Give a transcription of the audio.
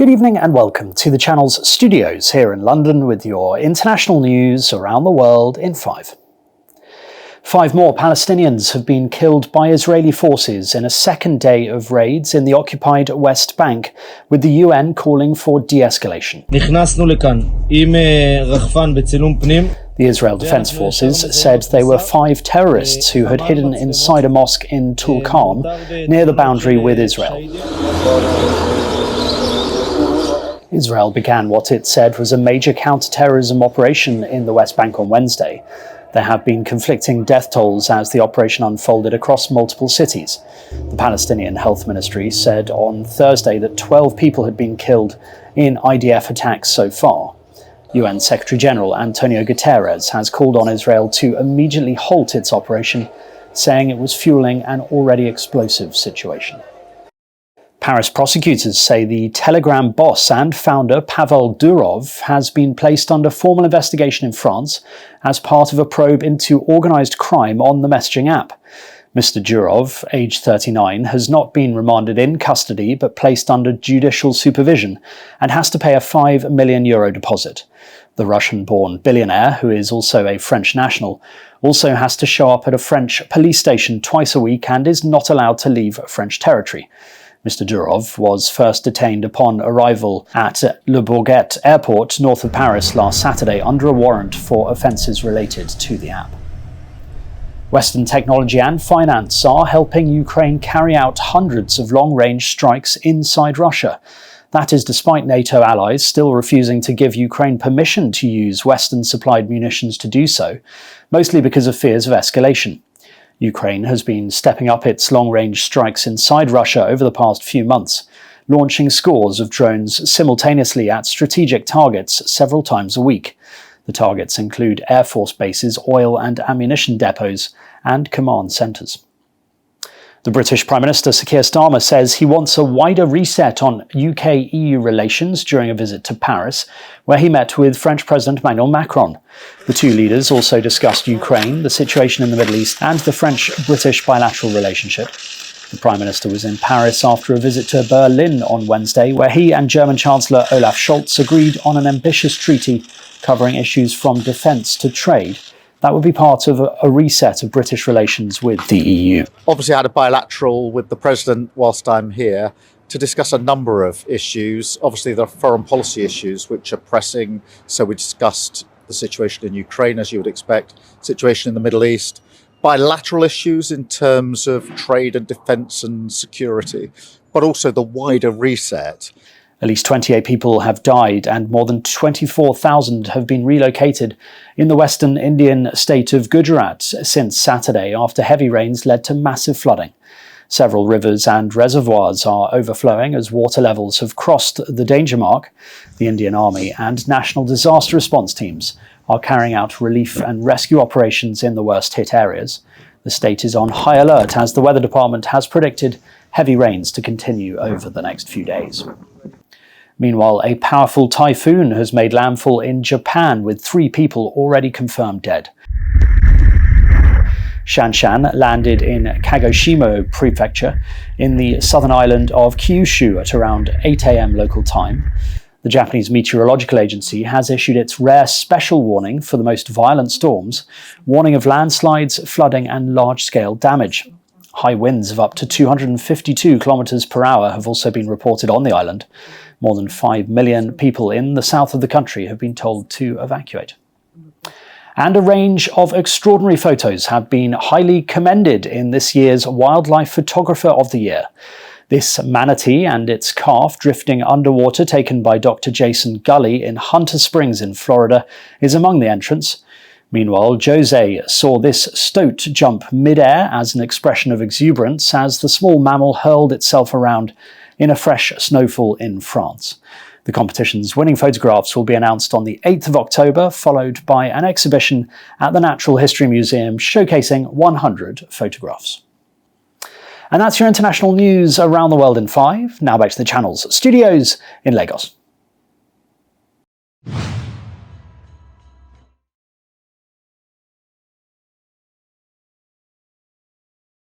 Good evening and welcome to the channel's studios here in London with your international news around the world in 5. 5 more Palestinians have been killed by Israeli forces in a second day of raids in the occupied West Bank, with the UN calling for de-escalation. The Israel Defense Forces said they were 5 terrorists who had hidden inside a mosque in Tulkarm, near the boundary with Israel. Israel began what it said was a major counter-terrorism operation in the West Bank on Wednesday. There have been conflicting death tolls as the operation unfolded across multiple cities. The Palestinian Health Ministry said on Thursday that 12 people had been killed in IDF attacks so far. UN Secretary-General Antonio Guterres has called on Israel to immediately halt its operation, saying it was fueling an already explosive situation. Paris prosecutors say the Telegram boss and founder Pavel Durov has been placed under formal investigation in France as part of a probe into organised crime on the messaging app. Mr. Durov, aged 39, has not been remanded in custody but placed under judicial supervision and has to pay a €5 million deposit. The Russian-born billionaire, who is also a French national, also has to show up at a French police station twice a week and is not allowed to leave French territory. Mr. Durov was first detained upon arrival at Le Bourget airport north of Paris last Saturday under a warrant for offences related to the app. Western technology and finance are helping Ukraine carry out hundreds of long-range strikes inside Russia. That is despite NATO allies still refusing to give Ukraine permission to use Western-supplied munitions to do so, mostly because of fears of escalation. Ukraine has been stepping up its long-range strikes inside Russia over the past few months, launching scores of drones simultaneously at strategic targets several times a week. The targets include Air Force bases, oil and ammunition depots, and command centres. The British Prime Minister Sir Keir Starmer says he wants a wider reset on UK-EU relations during a visit to Paris, where he met with French President Emmanuel Macron. The two leaders also discussed Ukraine, the situation in the Middle East, and the French-British bilateral relationship. The Prime Minister was in Paris after a visit to Berlin on Wednesday, where he and German Chancellor Olaf Scholz agreed on an ambitious treaty covering issues from defence to trade. That would be part of a reset of British relations with the EU. Obviously, I had a bilateral with the President whilst I'm here to discuss a number of issues. Obviously, there are foreign policy issues which are pressing. So we discussed the situation in Ukraine, as you would expect, situation in the Middle East, bilateral issues in terms of trade and defence and security, but also the wider reset. At least 28 people have died and more than 24,000 have been relocated in the western Indian state of Gujarat since Saturday after heavy rains led to massive flooding. Several rivers and reservoirs are overflowing as water levels have crossed the danger mark. The Indian Army and National Disaster Response teams are carrying out relief and rescue operations in the worst hit areas. The state is on high alert as the Weather Department has predicted heavy rains to continue over the next few days. Meanwhile, a powerful typhoon has made landfall in Japan with 3 people already confirmed dead. Shanshan landed in Kagoshima Prefecture in the southern island of Kyushu at around 8 a.m. local time. The Japanese Meteorological Agency has issued its rare special warning for the most violent storms, warning of landslides, flooding and large-scale damage. High winds of up to 252 kilometers per hour have also been reported on the island. More than 5 million people in the south of the country have been told to evacuate. And a range of extraordinary photos have been highly commended in this year's Wildlife Photographer of the Year. This manatee and its calf drifting underwater, taken by Dr. Jason Gully in Hunter Springs in Florida, is among the entrants. Meanwhile, Jose saw this stoat jump mid-air as an expression of exuberance as the small mammal hurled itself around in a fresh snowfall in France. The competition's winning photographs will be announced on the 8th of October, followed by an exhibition at the Natural History Museum showcasing 100 photographs. And that's your international news around the world in 5. Now back to the channel's studios in Lagos.